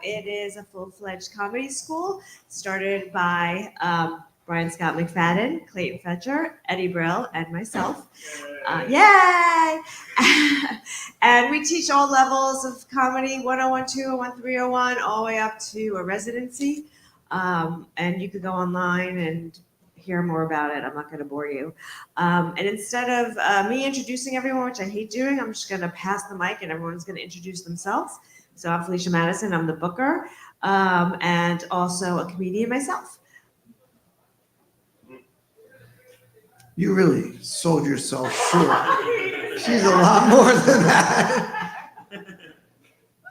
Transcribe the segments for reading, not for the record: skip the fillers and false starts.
it is a full-fledged comedy school started by Brian Scott McFadden, Clayton Fetcher, Eddie Brill, and myself. Yay! And we teach all levels of comedy, 101, 201, 301, all the way up to a residency. And you could go online and hear more about it. I'm not going to bore you. And instead of me introducing everyone, which I hate doing, I'm just going to pass the mic and everyone's going to introduce themselves. So I'm Felicia Madison. I'm the booker and also a comedian myself. You really sold yourself short. She's a lot more than that.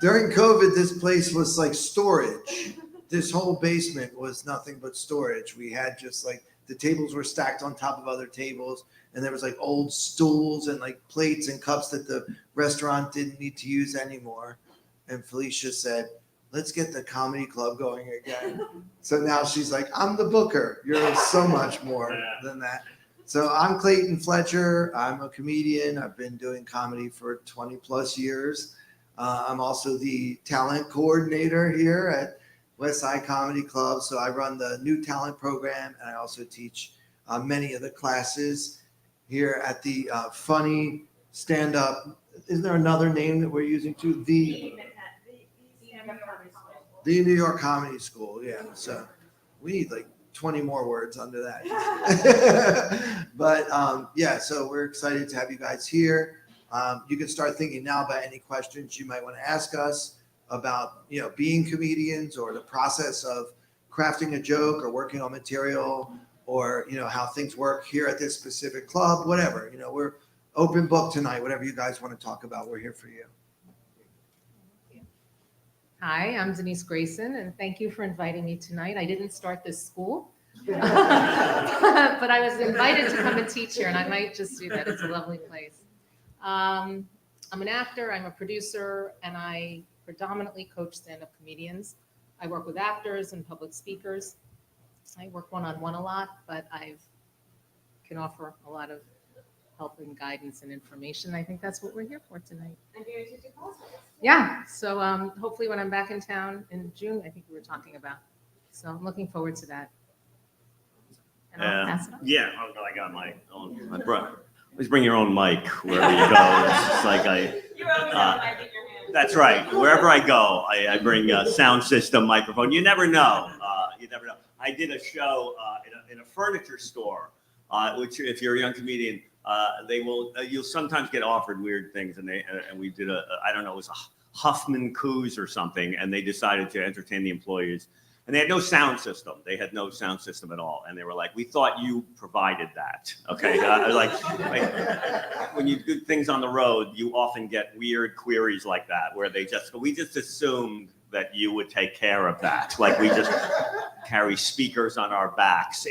During COVID, this place was like storage. This whole basement was nothing but storage. We had just like the tables were stacked on top of other tables, and there was like old stools and like plates and cups that the restaurant didn't need to use anymore. And Felicia said, let's get the comedy club going again. So now she's like, I'm the booker. You're so much more than that. So I'm Clayton Fletcher. I'm a comedian. I've been doing comedy for 20 plus years. I'm also the talent coordinator here at West Side Comedy Club. So I run the new talent program, and I also teach many of the classes here at the funny stand-up. Isn't there another name that we're using too? The New York Comedy School. Yeah. So we need like 20 more words under that. But yeah, so we're excited to have you guys here. You can start thinking now about any questions you might want to ask us about, being comedians or the process of crafting a joke or working on material or, how things work here at this specific club, whatever. We're open book tonight. Whatever you guys want to talk about, we're here for you. Hi, I'm Denise Grayson, and thank you for inviting me tonight. I didn't start this school, but I was invited to come and teach here, and I might just do that. It's a lovely place. I'm an actor, I'm a producer, and I predominantly coach stand-up comedians. I work with actors and public speakers. I work one-on-one a lot, but I can offer a lot of help and guidance and information. I think that's what we're here for tonight. And you're teaching classes. Yeah, so hopefully when I'm back in town in June, I think we were talking about. So I'm looking forward to that. And I'll pass it on. Yeah, I got my own. My brother. Always bring your own mic wherever you go. It's just like You always have a mic in your hand. That's right. Wherever I go, I bring a sound system, microphone. You never know. You never know. I did a show in a furniture store, which if you're a young comedian, you'll sometimes get offered weird things. And we did I don't know, it was a Huffman Coos or something. And they decided to entertain the employees. And they had no sound system. They had no sound system at all. And they were like, we thought you provided that. Okay. Like when you do things on the road, you often get weird queries like that, where we just assumed that you would take care of that. Like we just carry speakers on our backs.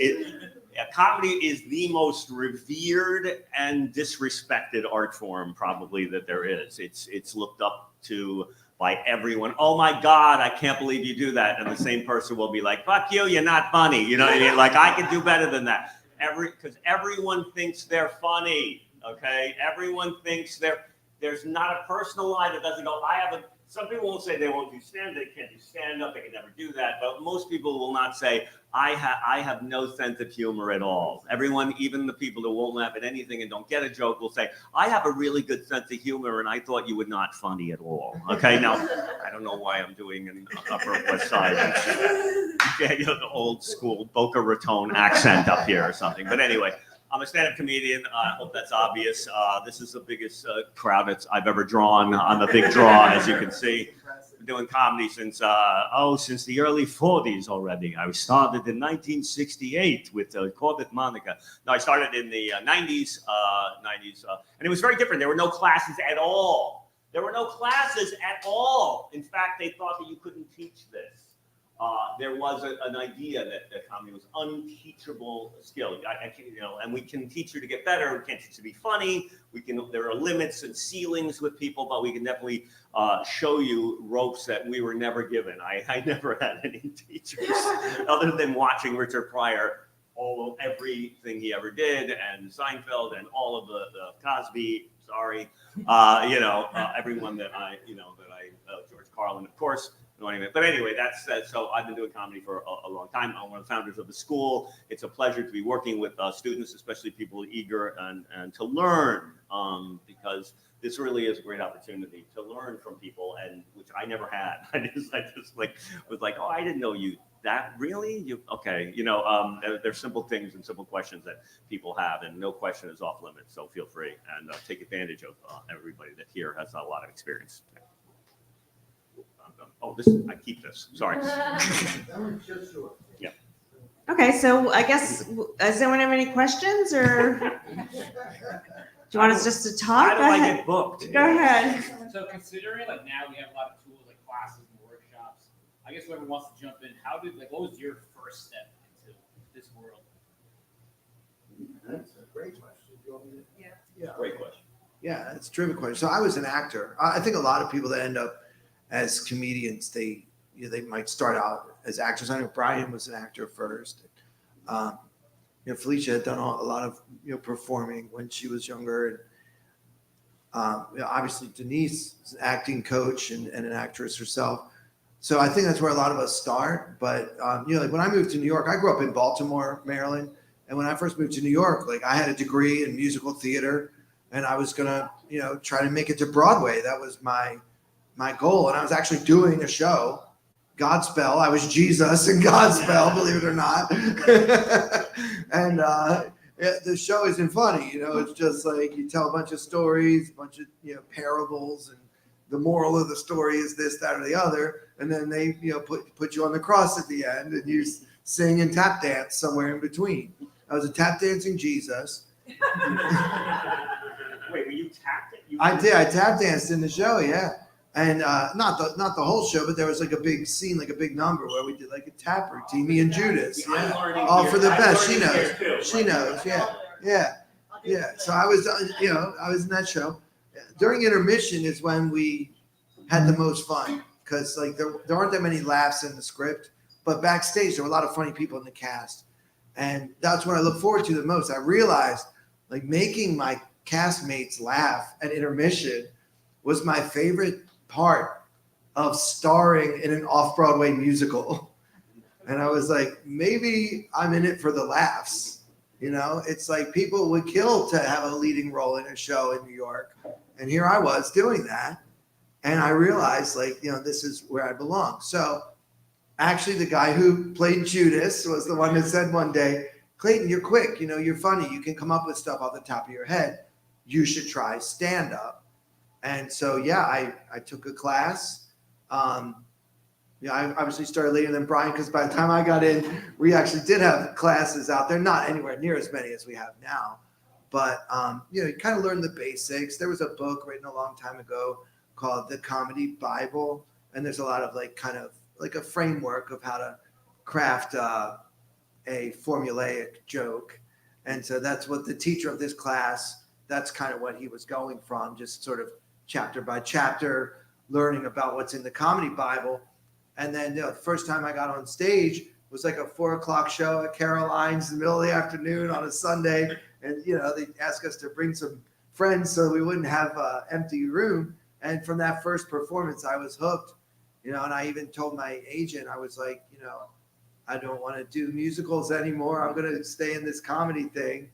Comedy is the most revered and disrespected art form probably that there is. It's looked up to by everyone. Oh my God, I can't believe you do that. And the same person will be like, fuck you, you're not funny. You know what I mean? Like, I can do better than that. Because everyone thinks they're funny, okay? Everyone thinks there's not a personal line that doesn't go, some people will say they won't do stand-up, they can't do stand-up, they can never do that. But most people will not say, I have no sense of humor at all. Everyone, even the people that won't laugh at anything and don't get a joke, will say, I have a really good sense of humor and I thought you were not funny at all. Okay, now, I don't know why I'm doing an Upper West Side, the old school Boca Raton accent up here or something. But anyway, I'm a stand-up comedian. I hope that's obvious. This is the biggest crowd I've ever drawn. I'm a big draw, as you can see. Been doing comedy since the early 40s already. I started in 1968 with Corbett Monica. No, I started in the 90s, and it was very different. There were no classes at all. There were no classes at all. In fact, they thought that you couldn't teach this. There was an idea that comedy was unteachable skill. And we can teach you to get better. We can't teach you to be funny. There are limits and ceilings with people, but we can definitely show you ropes that we were never given. I never had any teachers other than watching Richard Pryor, everything he ever did, and Seinfeld, and all of the Cosby. Sorry, everyone that George Carlin, of course. But anyway, so I've been doing comedy for a long time. I'm one of the founders of the school. It's a pleasure to be working with students, especially people eager and to learn, because this really is a great opportunity to learn from people, and which I never had. I just was like, oh, I didn't know you. That really? Okay. There's simple things and simple questions that people have, and no question is off limits. So feel free and take advantage of everybody that here has a lot of experience. Oh, I keep this. Sorry. Yeah. Okay, so I guess, does anyone have any questions, or do you want us just to talk? How do Go I ahead. get booked? Go ahead. So considering like now we have a lot of tools like classes and workshops, I guess whoever wants to jump in, what was your first step into this world? That's a great question. You want me to- Yeah. Great question. Yeah, that's a terrific question. So I was an actor. I think a lot of people that end up as comedians, they might start out as actors. I know Brian was an actor first. Felicia had done a lot of performing when she was younger, and obviously Denise is an acting coach and an actress herself. So I think that's where a lot of us start. But like when I moved to New York, I grew up in Baltimore, Maryland, and when I first moved to New York, like I had a degree in musical theater, and I was gonna try to make it to Broadway. That was my goal, and I was actually doing a show, Godspell. I was Jesus in Godspell, believe it or not. And the show isn't funny, it's just like you tell a bunch of stories, a bunch of parables, and the moral of the story is this, that, or the other, and then they put you on the cross at the end, and you sing and tap dance somewhere in between. I was a tap dancing Jesus. Wait, were you tapped it? I did. I tap danced in the show, yeah. And not the whole show, but there was like a big scene, like a big number where we did like a tap routine, me and Judas. Yeah. All for the best. She knows. She knows. Yeah. So I was, I was in that show. During intermission is when we had the most fun, because like there aren't that many laughs in the script, but backstage there were a lot of funny people in the cast, and that's what I look forward to the most. I realized like making my castmates laugh at intermission was my favorite part of starring in an off-Broadway musical. And I was like, maybe I'm in it for the laughs. It's like people would kill to have a leading role in a show in New York. And here I was doing that. And I realized this is where I belong. So actually the guy who played Judas was the one that said one day, Clayton, you're quick, you're funny. You can come up with stuff off the top of your head. You should try stand-up. And so, I took a class. I obviously started later than Brian, because by the time I got in, we actually did have classes out there, not anywhere near as many as we have now. But, you kind of learn the basics. There was a book written a long time ago called The Comedy Bible. And there's a lot of kind of like a framework of how to craft a formulaic joke. And so that's what the teacher of this class, that's kind of what he was going from, just sort of chapter by chapter, learning about what's in the Comedy Bible. And then the first time I got on stage was like a 4:00 show at Caroline's in the middle of the afternoon on a Sunday. And, they asked us to bring some friends so we wouldn't have an empty room. And from that first performance, I was hooked, and I even told my agent, I was like, I don't want to do musicals anymore. I'm going to stay in this comedy thing.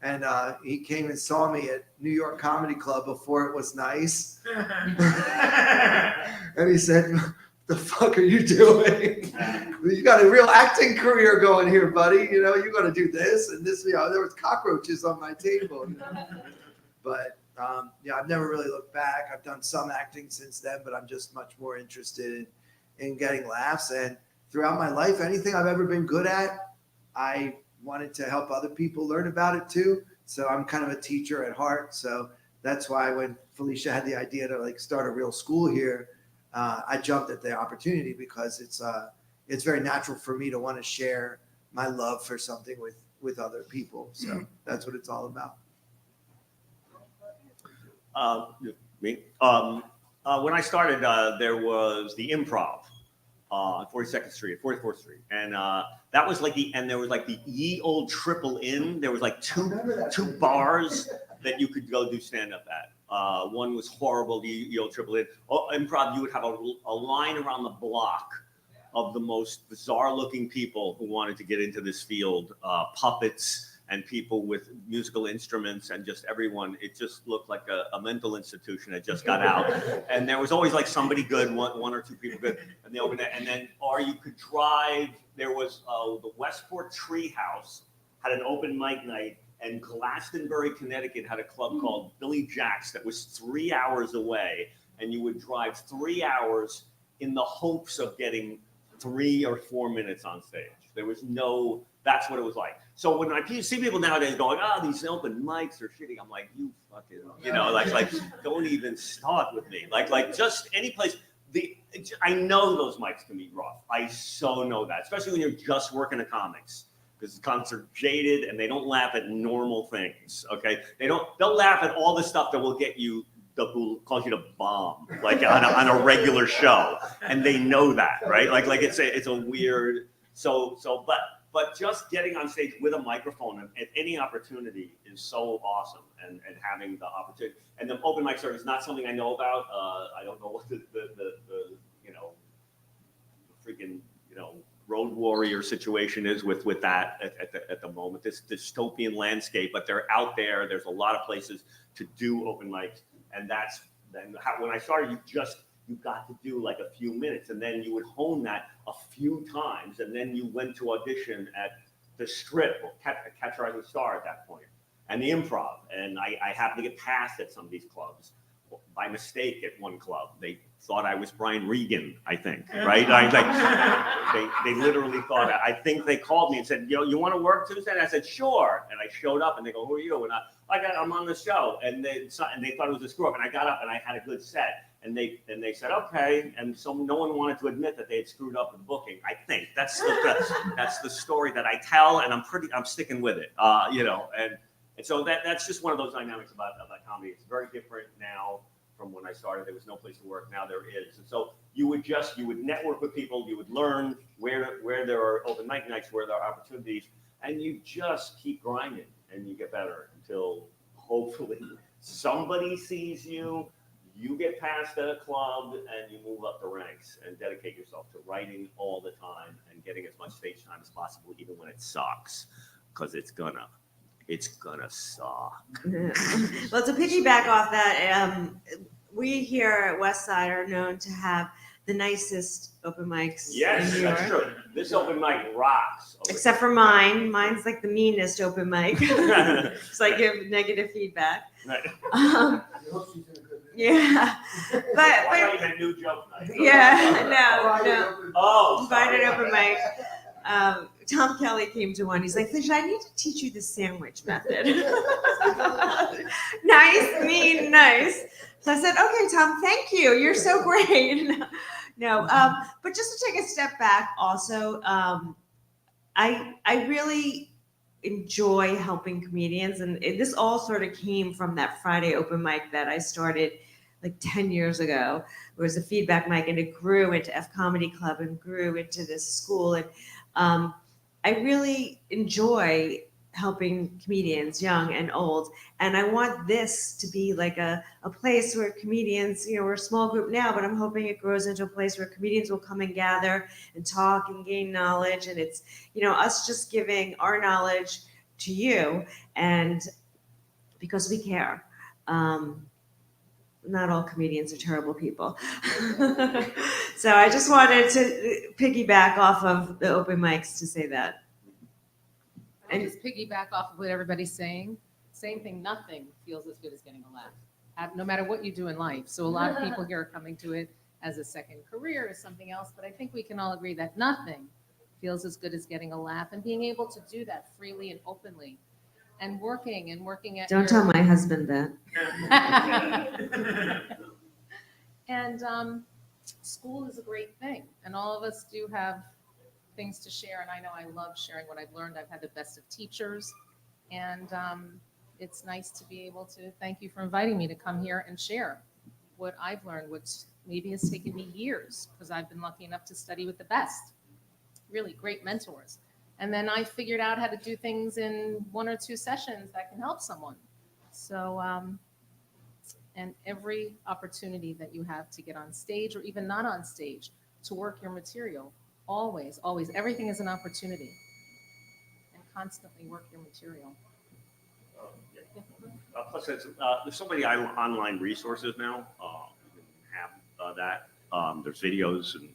And he came and saw me at New York Comedy Club before it was nice. And he said, what the fuck are you doing? You got a real acting career going here, buddy. You're going to do this and this. There was cockroaches on my table. But I've never really looked back. I've done some acting since then, but I'm just much more interested in getting laughs. And throughout my life, anything I've ever been good at, I wanted to help other people learn about it too. So I'm kind of a teacher at heart. So that's why when Felicia had the idea to start a real school here, I jumped at the opportunity, because it's very natural for me to want to share my love for something with other people. So that's what it's all about. Me? When I started, there was the Improv on 42nd Street, 44th Street, and that was there was the Ye Old Triple Inn. There was two bars that you could go do stand up at. One was horrible. You triple it. Oh, improv, you would have a line around the block of the most bizarre looking people who wanted to get into this field, puppets and people with musical instruments and just everyone. It just looked like a mental institution that just got out. And there was always like somebody good, one or two people good, and they opened it. And then, or you could drive. There was the Westport Treehouse had an open mic night, and Glastonbury, Connecticut had a club called Billy Jack's that was 3 hours away, and you would drive 3 hours in the hopes of getting 3 or 4 minutes on stage. There was no, that's what it was like. So when I see people nowadays going, oh, these open mics are shitty, I'm like, you fucking, like don't even start with me. Like just any place. I know those mics can be rough. I so know that, especially when you're just working at comics, because comics are jaded and they don't laugh at normal things. Okay, they'll laugh at all the stuff that will get you, that will cause you to bomb, like on a regular show, and they know that, right? Like it's a weird. But just getting on stage with a microphone at any opportunity is so awesome, and having the opportunity. And the open mic circuit is not something I know about. I don't know what the freaking road warrior situation is with that at the moment. This dystopian landscape, but they're out there. There's a lot of places to do open mics, and when I started, you got to do like a few minutes, and then you would hone that a few times, and then you went to audition at the Strip or Catch a Rising Star at that point, and the Improv. And I happened to get passed at some of these clubs by mistake. At one club, they thought I was Brian Regan, I think, right? They literally thought. I think they called me and said, you want to work Tuesday? And I said, sure. And I showed up, and they go, who are you? And I'm on the show, and they thought it was a screw up. And I got up, and I had a good set. And they said, okay. And so no one wanted to admit that they had screwed up with booking. I think that's the story that I tell, and I'm sticking with it. And so that's just one of those dynamics about comedy. It's very different now from when I started. There was no place to work. Now there is. And so you would network with people. You would learn where there are open mic nights, where there are opportunities, and you just keep grinding, and you get better until hopefully somebody sees you. You get past at a club, and you move up the ranks and dedicate yourself to writing all the time and getting as much stage time as possible, even when it sucks, because it's gonna suck. Well, to piggyback off that, we here at Westside are known to have the nicest open mics Yes, in New York. that's true. This open mic rocks. Except for mine. Mine's like the meanest open mic. So I give negative feedback. Right. Yeah. I thought you had a new joke night. Yeah, no. Oh, Invited sorry. open mic. Tom Kelly came to one. He's like, Lish, I need to teach you the sandwich method. Nice, mean, nice. So I said, okay, Tom, thank you. You're so great. No, but just to take a step back also, I really enjoy helping comedians. And this all sort of came from that Friday open mic that I started like 10 years ago. It was a feedback mic, and it grew into F Comedy Club and grew into this school. And I really enjoy helping comedians, young and old. And I want this to be like a place where comedians, we're a small group now, but I'm hoping it grows into a place where comedians will come and gather and talk and gain knowledge. And it's, us just giving our knowledge to you, and because we care. Not all comedians are terrible people. So I just wanted to piggyback off of the open mics to say that. And just piggyback off of what everybody's saying. Same thing, nothing feels as good as getting a laugh, no matter what you do in life. So a lot of people here are coming to it as a second career or something else, but I think we can all agree that nothing feels as good as getting a laugh, and being able to do that freely and openly, and working at Don't tell my husband that. And school is a great thing, and all of us do have things to share, and I know I love sharing what I've learned. I've had the best of teachers, and it's nice to be able to thank you for inviting me to come here and share what I've learned, which maybe has taken me years, because I've been lucky enough to study with the best, really great mentors. And then I figured out how to do things in 1 or 2 sessions that can help someone. So, and every opportunity that you have to get on stage or even not on stage to work your material. Always, always. Everything is an opportunity. And constantly work your material. Plus, there's so many online resources now. You can have that. There's videos and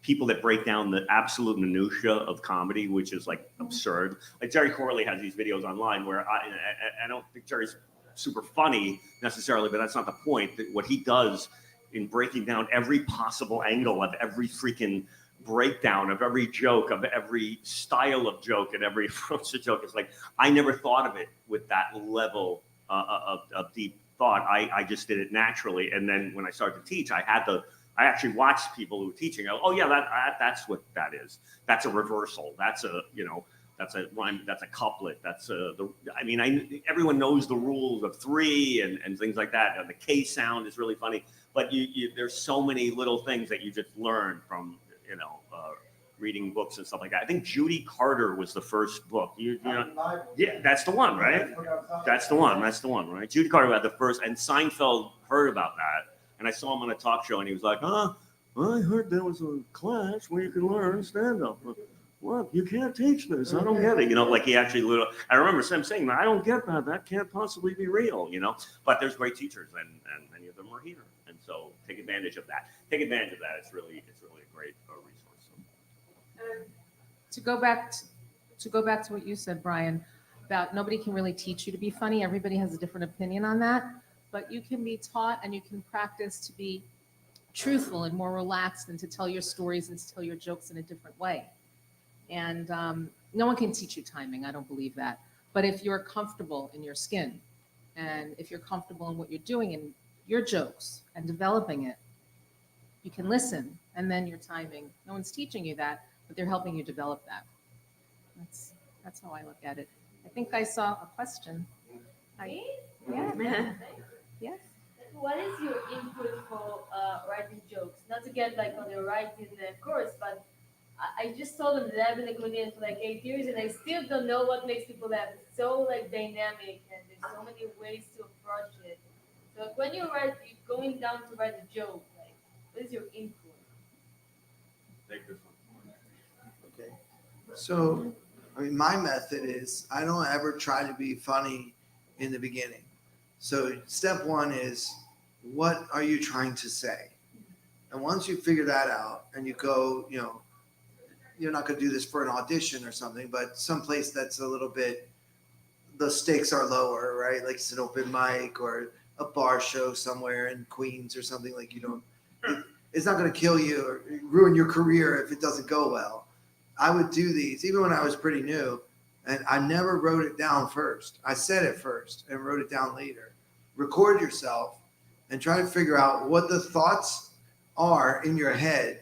people that break down the absolute minutia of comedy, which is like absurd. Like Jerry Corley has these videos online where I don't think Jerry's super funny necessarily, but that's not the point. What he does in breaking down every possible angle of every freaking breakdown of every joke, of every style of joke, and every approach to joke, is like, I never thought of it with that level of deep thought. I just did it naturally. And then when I started to teach, I actually watched people who were teaching. Oh yeah, that's what that is. That's a reversal. That's a that's a rhyme. That's a couplet. That's everyone knows the rules of three and things like that. And the K sound is really funny. But there's so many little things that you just learn from reading books and stuff like that. I think Judy Carter was the first book. Yeah, that's the one, right? That's the one, right? Judy Carter had the first, and Seinfeld heard about that. And I saw him on a talk show, and he was like, well, I heard there was a class where you can learn stand-up. What? You can't teach this. I don't get it. Like he actually I remember him saying, I don't get that. That can't possibly be real, But there's great teachers, and many of them are here. And so take advantage of that. It's really a great resource. To go back to what you said, Brian, about nobody can really teach you to be funny. Everybody has a different opinion on that. But you can be taught and you can practice to be truthful and more relaxed and to tell your stories and to tell your jokes in a different way. And no one can teach you timing. I don't believe that. But if you're comfortable in your skin and if you're comfortable in what you're doing and your jokes and developing it, you can listen and then your timing. No one's teaching you that, but they're helping you develop that. That's how I look at it. I think I saw a question. Yeah. Yes. What is your input for writing jokes? Not to get like on the writing course, but I just told them that I've been a comedian for like 8 years, and I still don't know what makes people laugh. It's so like dynamic, and there's so many ways to approach it. So like, when you're going down to write a joke, like what is your input? Take this one. Okay. So, my method is I don't ever try to be funny in the beginning. So step one is, what are you trying to say? And once you figure that out and you go, you're not going to do this for an audition or something, but someplace that's a little bit, the stakes are lower, right? Like it's an open mic or a bar show somewhere in Queens or something, like it's not going to kill you or ruin your career if it doesn't go well. I would do these even when I was pretty new, and I never wrote it down first. I said it first and wrote it down later. Record yourself and try to figure out what the thoughts are in your head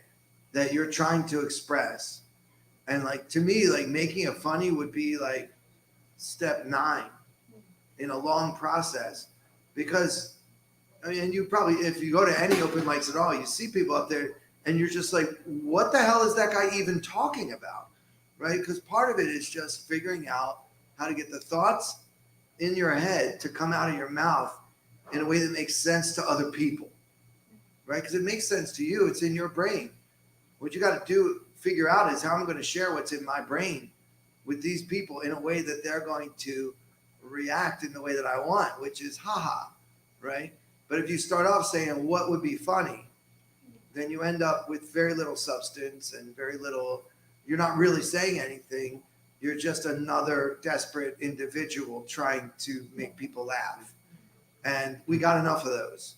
that you're trying to express. And like, to me, like making it funny would be like step 9 in a long process, because you probably, if you go to any open mics at all, you see people up there and you're just like, what the hell is that guy even talking about? Right? Because part of it is just figuring out how to get the thoughts in your head to come out of your mouth in a way that makes sense to other people, right? Because it makes sense to you. It's in your brain. What you got to figure out is how I'm going to share what's in my brain with these people in a way that they're going to react in the way that I want, which is haha, right? But if you start off saying what would be funny, then you end up with very little substance and very little, you're not really saying anything. You're just another desperate individual trying to make people laugh. And we got enough of those.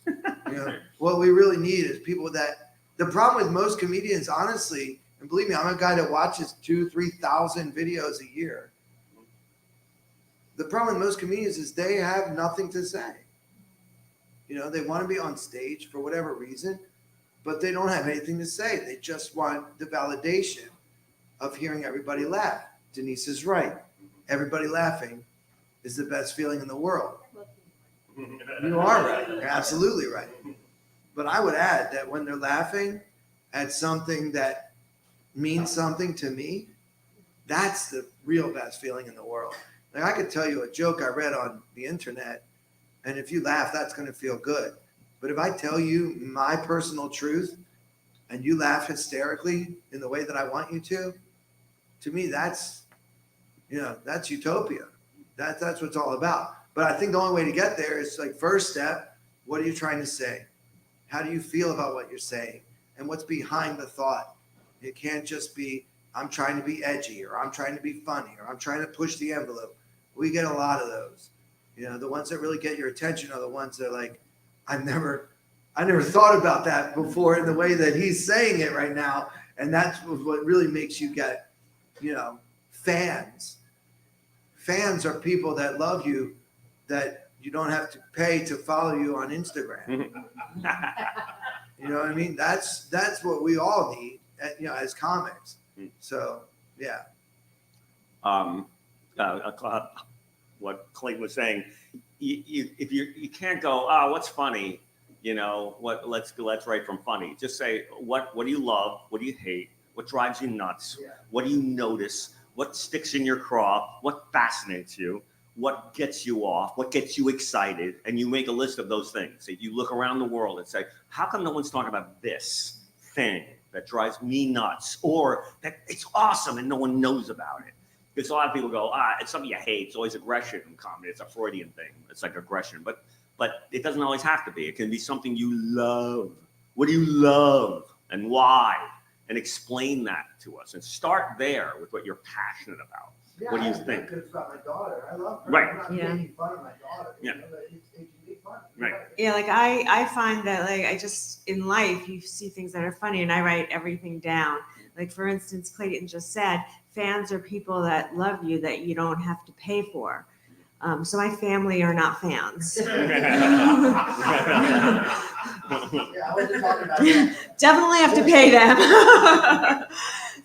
What we really need is people that, the problem with most comedians, honestly, and believe me, I'm a guy that watches 2,000-3,000 videos a year. The problem with most comedians is they have nothing to say. They want to be on stage for whatever reason, but they don't have anything to say. They just want the validation of hearing everybody laugh. Denise is right. Everybody laughing is the best feeling in the world. You are right. You're absolutely right. But I would add that when they're laughing at something that means something to me, that's the real best feeling in the world. Like I could tell you a joke I read on the internet, and if you laugh, that's going to feel good. But if I tell you my personal truth and you laugh hysterically in the way that I want you to me, that's utopia. That's what it's all about. But I think the only way to get there is like, first step, what are you trying to say? How do you feel about what you're saying? And what's behind the thought? It can't just be, I'm trying to be edgy, or I'm trying to be funny, or I'm trying to push the envelope. We get a lot of those. The ones that really get your attention are the ones that are like, I never thought about that before in the way that he's saying it right now. And that's what really makes you get, fans. Fans are people that love you, that you don't have to pay to follow you on Instagram. You know what I mean? That's what we all need, as comics. So, yeah. What Clayton was saying, if you can't go, oh, what's funny? Let's write from funny. Just say, what do you love? What do you hate? What drives you nuts? Yeah. What do you notice? What sticks in your craw? What fascinates you? What gets you off? What gets you excited? And you make a list of those things. So you look around the world and say, how come no one's talking about this thing that drives me nuts? Or that it's awesome and no one knows about it? Because a lot of people go, it's something you hate. It's always aggression in comedy. It's a Freudian thing. It's like aggression. But it doesn't always have to be. It can be something you love. What do you love and why? And explain that to us. And start there with what you're passionate about. Yeah, What do you think? It's about my daughter. I love her. Right. I'm not making fun of my daughter. Yeah. But it can be fun. Right. Yeah, like I find that like I just in life you see things that are funny and I write everything down. Like for instance, Clayton just said, fans are people that love you that you don't have to pay for. So my family are not fans. Yeah, I wasn't talking about that. Definitely have to pay them.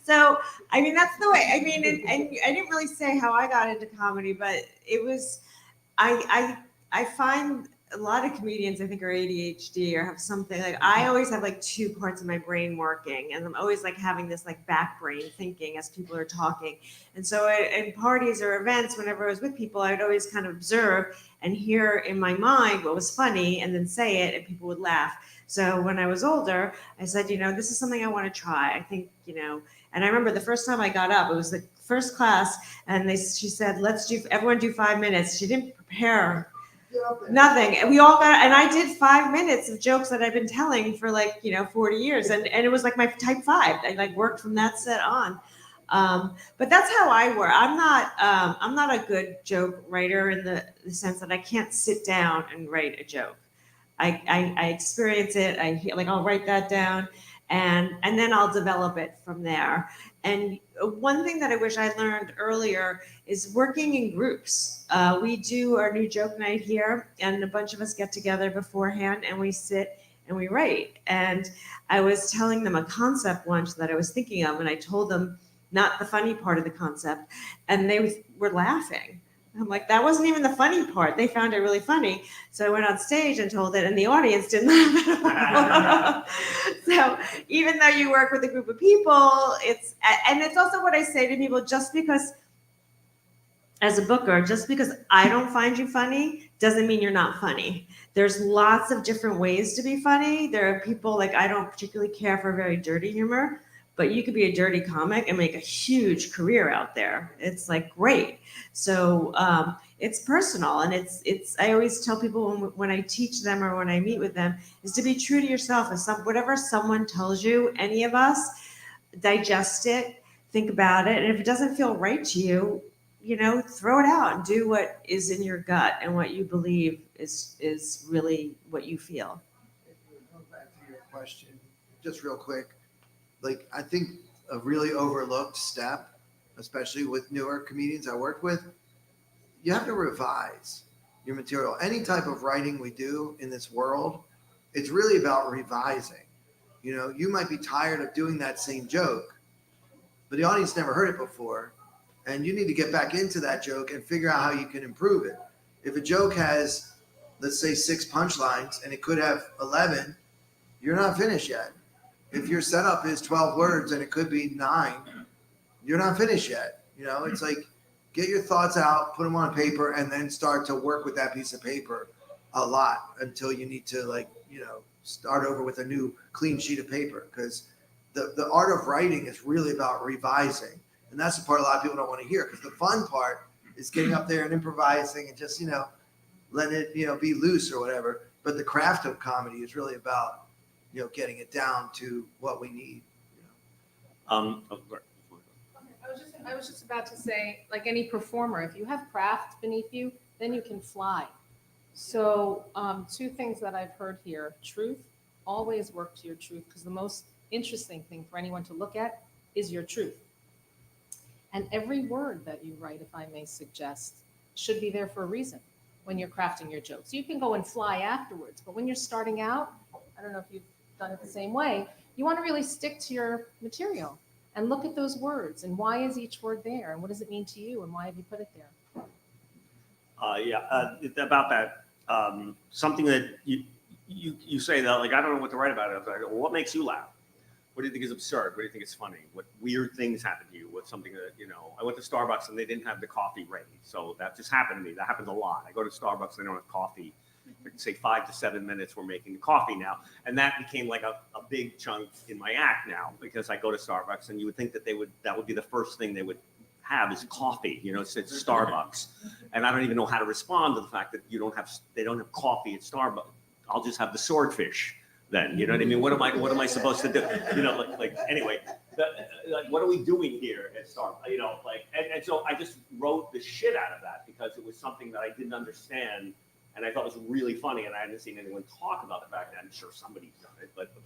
So I mean that's the way. I mean, and I didn't really say how I got into comedy, but it was I find a lot of comedians I think are ADHD or have something like I always have like two parts of my brain working, and I'm always like having this like back brain thinking as people are talking. And so in parties or events, whenever I was with people, I'd always kind of observe and hear in my mind what was funny, and then say it, and people would laugh. So when I was older, I said, this is something I want to try. I think, and I remember the first time I got up, it was the first class, and she said, everyone do 5 minutes. She didn't prepare nothing. And we all got, and I did 5 minutes of jokes that I've been telling for 40 years. And it was like my type 5. I like worked from that set on. But that's how I work. I'm not a good joke writer in the sense that I can't sit down and write a joke. I experience it. I'll write that down and then I'll develop it from there. And one thing that I wish I learned earlier is working in groups. We do our new joke night here, and a bunch of us get together beforehand and we sit and we write. And I was telling them a concept once that I was thinking of, and I told them not the funny part of the concept, and they were laughing. I'm like, that wasn't even the funny part. They found it really funny. So I went on stage and told it, and the audience didn't laugh at all. So even though you work with a group of people, it's also what I say to people, just because, as a booker, just because I don't find you funny doesn't mean you're not funny. There's lots of different ways to be funny. There are people, I don't particularly care for very dirty humor, but you could be a dirty comic and make a huge career out there. It's great. So it's personal, and it's. I always tell people when I teach them or when I meet with them is to be true to yourself. Whatever someone tells you, any of us, digest it, think about it, and if it doesn't feel right to you, throw it out and do what is in your gut and what you believe is really what you feel. Going back to your question, just real quick. I think a really overlooked step, especially with newer comedians I work with, you have to revise your material. Any type of writing we do in this world, it's really about revising. You might be tired of doing that same joke, but the audience never heard it before, and you need to get back into that joke and figure out how you can improve it. If a joke has, let's say, 6 punchlines and it could have 11, you're not finished yet. If your setup is 12 words and it could be 9, you're not finished yet. It's get your thoughts out, put them on paper, and then start to work with that piece of paper a lot until you need to start over with a new clean sheet of paper, because the art of writing is really about revising. And that's the part a lot of people don't want to hear, because the fun part is getting up there and improvising and just, letting it, be loose or whatever. But the craft of comedy is really about, getting it down to what we need. Oh, I was just about to say, like any performer, if you have craft beneath you, then you can fly. So, two things that I've heard here: truth, always work to your truth, because the most interesting thing for anyone to look at is your truth. And every word that you write, if I may suggest, should be there for a reason when you're crafting your jokes. You can go and fly afterwards, but when you're starting out, I don't know if you've done it the same way, you want to really stick to your material and look at those words and why is each word there and what does it mean to you and why have you put it there? About that, something that you say that, like, I don't know what to write about it. I was like, well, what makes you laugh? What do you think is absurd? What do you think is funny? What weird things happen to you? What's something that, I went to Starbucks and they didn't have the coffee ready. So that just happened to me. That happens a lot. I go to Starbucks and they don't have coffee. Say 5 to 7 minutes we're making the coffee now. And that became like a big chunk in my act now, because I go to Starbucks and you would think that that would be the first thing they would have is coffee, it's Starbucks. And I don't even know how to respond to the fact that they don't have coffee at Starbucks. I'll just have the swordfish then, you know what I mean? What am I supposed to do? Anyway, what are we doing here at Starbucks? And so I just wrote the shit out of that because it was something that I didn't understand. And I thought it was really funny, and I hadn't seen anyone talk about the fact that I'm sure somebody's done it, but the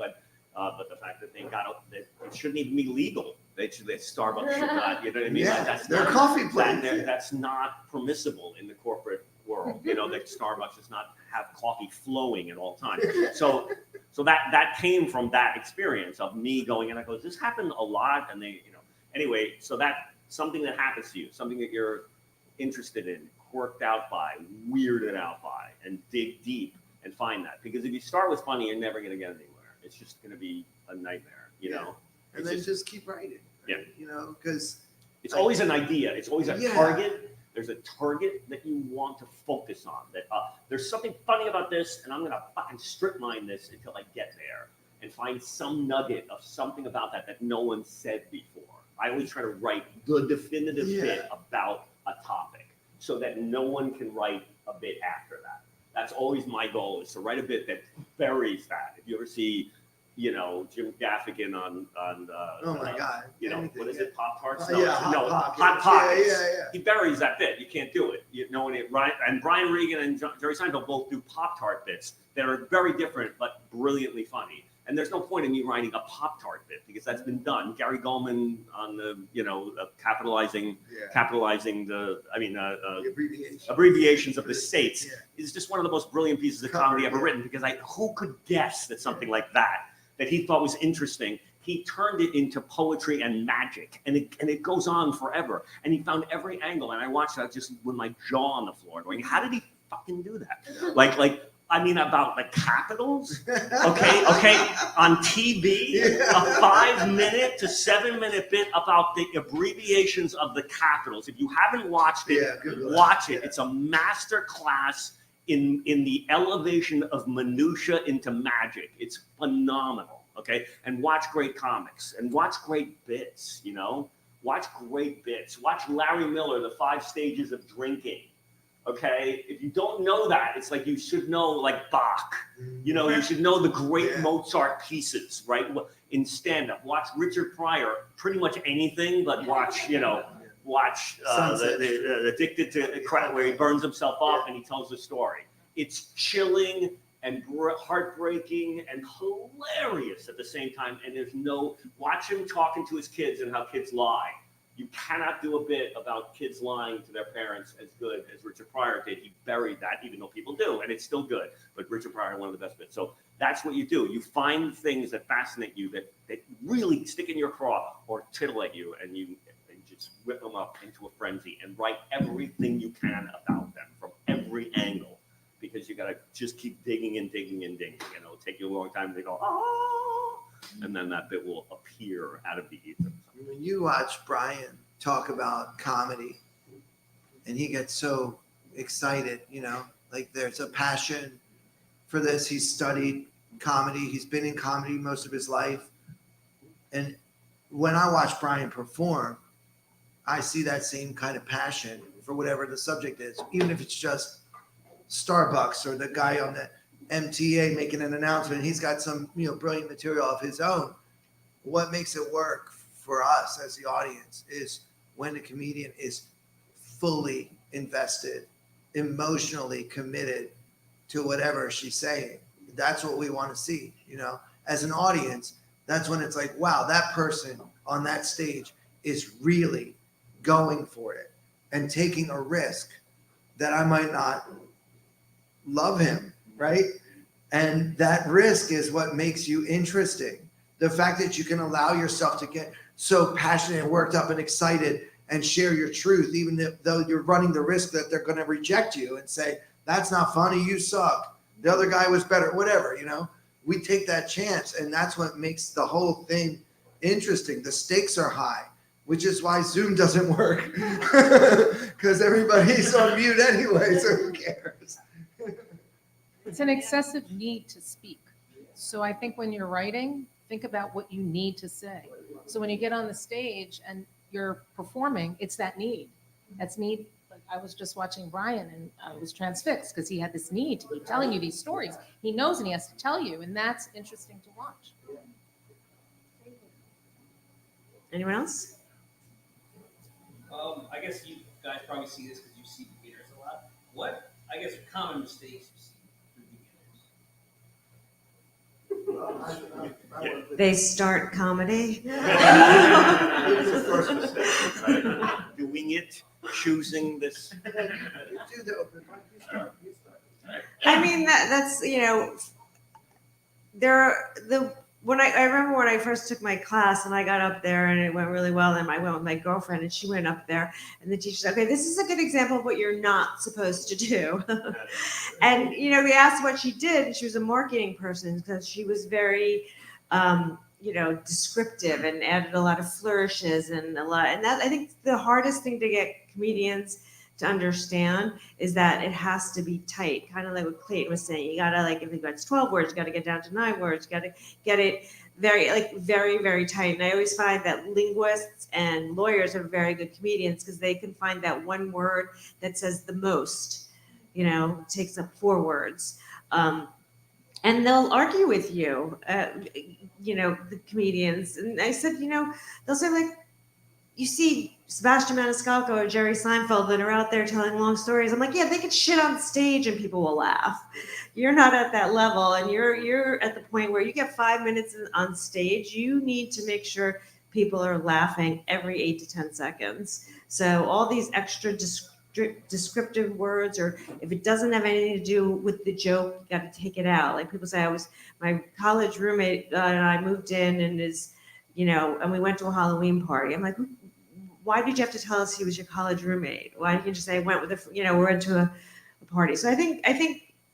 fact that that it shouldn't even be legal. That Starbucks should not, you know what I mean? Yeah, That's they're not, coffee plates. That's not permissible in the corporate world. That Starbucks does not have coffee flowing at all times. So that came from that experience of me going, and I go, does this happen a lot? And they, anyway, so that something that happens to you, something that you're interested in, worked out by, weirded out by, and dig deep and find that. Because if you start with funny, you're never going to get anywhere. It's just going to be a nightmare, And then just keep writing. Right? Yeah. Because it's always an idea. It's always a Yeah. target. There's a target that you want to focus on. That there's something funny about this, and I'm going to fucking strip mine this until I get there and find some nugget of something about that no one said before. I always try to write the definitive bit about a topic, so that no one can write a bit after that. That's always my goal, is to write a bit that buries that. If you ever see, Jim Gaffigan on oh my God. What is it? Pop-Tarts? Hot Hot Pockets. Yeah. He buries that bit. You can't do it. Brian Regan and Jerry Seinfeld both do Pop-Tart bits that are very different but brilliantly funny. And there's no point in me writing a Pop-Tart bit because that's been done. Gary Goldman on the, capitalizing the abbreviations of the states is just one of the most brilliant pieces of comedy ever written, because who could guess that something like that he thought was interesting, he turned it into poetry and magic, and it goes on forever. And he found every angle, and I watched that just with my jaw on the floor going, how did he fucking do that? About the capitals, okay, on TV, a 5-minute to 7-minute bit about the abbreviations of the capitals. If you haven't watched it, watch it. It's a master class in the elevation of minutia into magic. It's phenomenal, okay? And watch great comics and watch great bits, Watch great bits. Watch Larry Miller, The 5 Stages of Drinking. Okay, if you don't know that, it's like you should know, like Bach. You should know the great Mozart pieces, right? In stand-up, watch Richard Pryor. Pretty much anything, but watch the Addicted to Crack, where he burns himself up and he tells the story. It's chilling and heartbreaking and hilarious at the same time. And watch him talking to his kids and how kids lie. You cannot do a bit about kids lying to their parents as good as Richard Pryor did. He buried that, even though people do, and it's still good. But Richard Pryor, one of the best bits. So that's what you do. You find things that fascinate you, that really stick in your craw or titillate you, and you just whip them up into a frenzy and write everything you can about them from every angle, because you got to just keep digging and digging and digging. It'll take you a long time to go, and then that bit will appear out of the ether. When you watch Brian talk about comedy and he gets so excited, like there's a passion for this. He's studied comedy. He's been in comedy most of his life. And when I watch Brian perform, I see that same kind of passion for whatever the subject is, even if it's just Starbucks or the guy on the MTA making an announcement. He's got some, brilliant material of his own. What makes it work for us as the audience is when the comedian is fully invested, emotionally committed to whatever she's saying. That's what we want to see, as an audience. That's when it's like, wow, that person on that stage is really going for it and taking a risk that I might not love him, right? And that risk is what makes you interesting. The fact that you can allow yourself to get so passionate and worked up and excited and share your truth, even though you're running the risk that they're going to reject you and say, that's not funny, you suck, the other guy was better, whatever, we take that chance. And that's what makes the whole thing interesting. The stakes are high, which is why Zoom doesn't work, because everybody's on mute anyway, so who cares? It's an excessive need to speak. So I think when you're writing, think about what you need to say. So when you get on the stage and you're performing, it's that need. That's need. Like I was just watching Brian and I was transfixed because he had this need to keep telling you these stories. He knows and he has to tell you, and that's interesting to watch. Anyone else? I guess you guys probably see this because you see beginners a lot. What, I guess, are common mistakes you see for beginners? They start comedy. That's the first mistake, right? Doing it, choosing this. I mean, that's I remember when I first took my class and I got up there and it went really well. And I went with my girlfriend and she went up there and the teacher said, okay, this is a good example of what you're not supposed to do. And, we asked what she did and she was a marketing person because she was very, descriptive and added a lot of flourishes and that I think the hardest thing to get comedians to understand is that it has to be tight, kind of like what Clayton was saying. You gotta, like, if it's 12 words, you gotta get down to 9 words, you gotta get it very, very tight. And I always find that linguists and lawyers are very good comedians because they can find that one word that says the most, takes up 4 words. And they'll argue with you, the comedians. And I said, they'll say, like, you see Sebastian Maniscalco or Jerry Seinfeld that are out there telling long stories. I'm like, yeah, they could shit on stage and people will laugh. You're not at that level, and you're at the point where you get 5 minutes on stage. You need to make sure people are laughing every 8 to 10 seconds. So all these extra descriptive words, or if it doesn't have anything to do with the joke, you got to take it out. Like people say, my college roommate and I moved in and and we went to a Halloween party. I'm like, why did you have to tell us he was your college roommate? Why didn't you just say went with we're into a party? So I think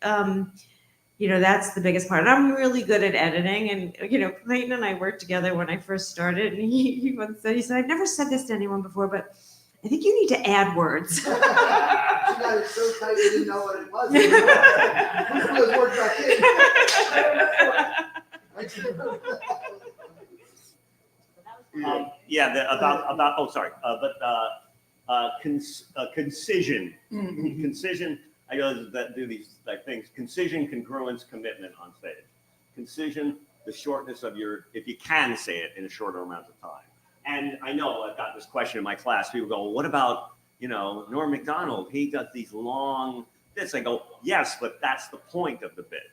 that's the biggest part. And I'm really good at editing. And Clayton and I worked together when I first started. And he once said, I've never said this to anyone before, but I think you need to add words. She got it so tight you didn't know what it was. Put those words back in. Concision. Concision. I know that do these things. Concision, congruence, commitment on stage. Concision, the shortness of if you can say it in a shorter amount of time. And I know I've got this question in my class. People go, well, what about, Norm Macdonald? He does these long bits. I go, yes, but that's the point of the bit.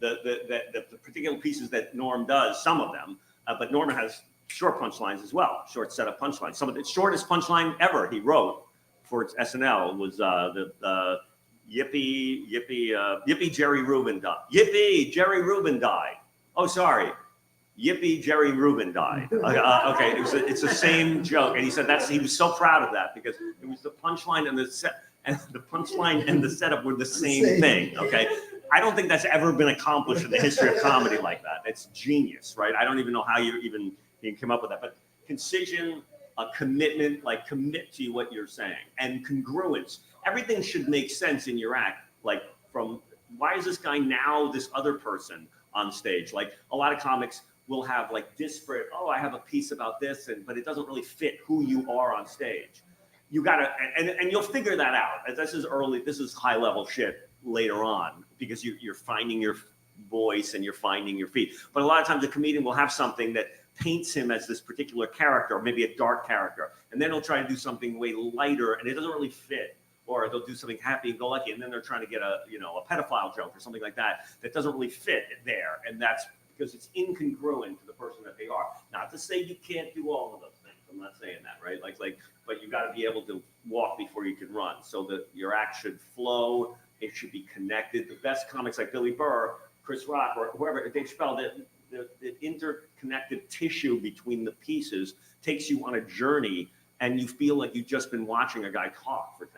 The particular pieces that Norm does, some of them, but Norm has short punchlines as well, short set of punchlines. Some of the shortest punchline ever he wrote for SNL was the Yippee Jerry Rubin died. Yippee Jerry Rubin died. Oh, sorry. Yippee Jerry Rubin died. Okay, it's the same joke, and he said he was so proud of that because it was the punchline and the setup were the same thing. Okay, I don't think that's ever been accomplished in the history of comedy like that. It's genius, right? I don't even know how you can come up with that. But concision, commitment, like commit to what you're saying, and congruence. Everything should make sense in your act. Like from why is this guy now this other person? on stage. Like a lot of comics will have like disparate, oh, I have a piece about this, but it doesn't really fit who you are on stage. You gotta, and you'll figure that out. This is high level shit later on, because you're finding your voice and you're finding your feet. But a lot of times a comedian will have something that paints him as this particular character, or maybe a dark character, and then he'll try to do something way lighter, and it doesn't really fit. Or they'll do something happy and go lucky, and then they're trying to get a pedophile joke or something like that doesn't really fit there, and that's because it's incongruent to the person that they are. Not to say you can't do all of those things. I'm not saying that, right? But you got to be able to walk before you can run, so that your act should flow. It should be connected. The best comics like Billy Burr, Chris Rock, or whoever, Dave Chappelle, the interconnected tissue between the pieces takes you on a journey, and you feel like you've just been watching a guy talk for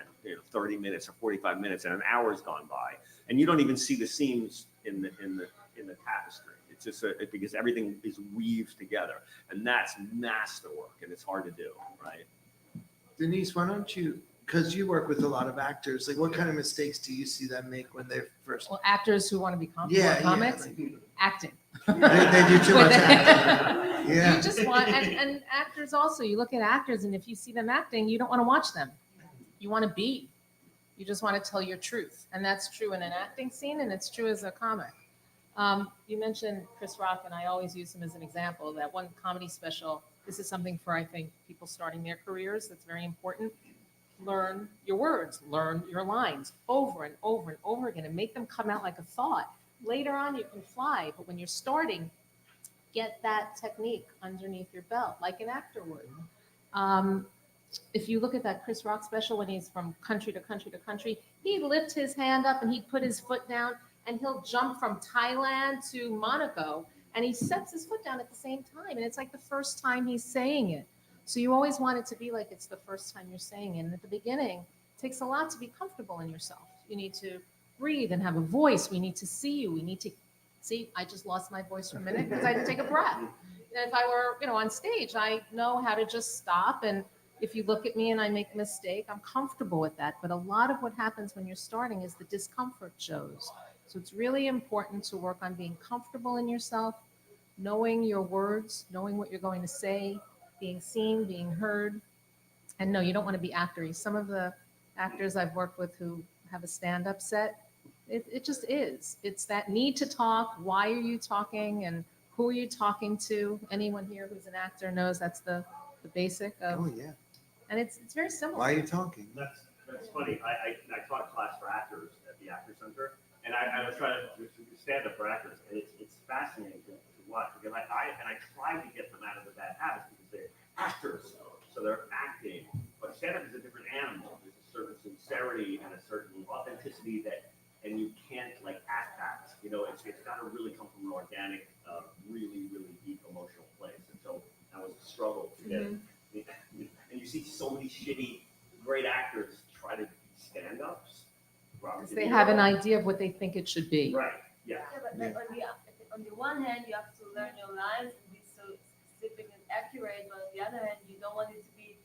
30 minutes or 45 minutes, and an hour's gone by, and you don't even see the seams in the tapestry. It's just because everything is weaved together, and that's masterwork, and it's hard to do, right? Denise, why don't you, because you work with a lot of actors, like what kind of mistakes do you see them make when they're first? Well, actors who want to be comics, acting. They do too much acting. Yeah. You just want, and actors also, you look at actors, and if you see them acting, you don't want to watch them. You want to be. You just want to tell your truth. And that's true in an acting scene, and it's true as a comic. You mentioned Chris Rock, and I always use him as an example. That one comedy special, this is something for, I think, people starting their careers that's very important. Learn your words, learn your lines over and over and over again, and make them come out like a thought. Later on, you can fly, but when you're starting, get that technique underneath your belt, like an actor would. If you look at that Chris Rock special, when he's from country to country to country, he'd lift his hand up and he'd put his foot down, and he'll jump from Thailand to Monaco, and he sets his foot down at the same time, and it's like the first time he's saying it. So you always want it to be like it's the first time you're saying it. And at the beginning, it takes a lot to be comfortable in yourself. You need to breathe and have a voice. We need to see you. We need to see. I just lost my voice for a minute because I didn't take a breath. And if I were, on stage, I know how to just stop. And if you look at me and I make a mistake, I'm comfortable with that. But a lot of what happens when you're starting is the discomfort shows. So it's really important to work on being comfortable in yourself, knowing your words, knowing what you're going to say, being seen, being heard. And no, you don't want to be actory. Some of the actors I've worked with who have a stand-up set, it just is. It's that need to talk. Why are you talking, and who are you talking to? Anyone here who's an actor knows that's the basic of. Oh, yeah. And it's very similar. Why are you talking? That's funny. I taught a class for actors at the Actor Center, and I was trying to do stand-up for actors, and it's fascinating to watch, because I try to get them out of the bad habits, because they're actors, so they're acting. But stand-up is a different animal. There's a certain sincerity and a certain authenticity and you can't act that. It's got to really come from an organic, really, really deep emotional place. And so that was a struggle to get. And you see so many shitty, great actors try to be stand-ups. Because they have an idea of what they think it should be. Right. Yeah. Yeah, but on the one hand, you have to learn your lines and be so specific and accurate, but on the other hand, you don't want it to be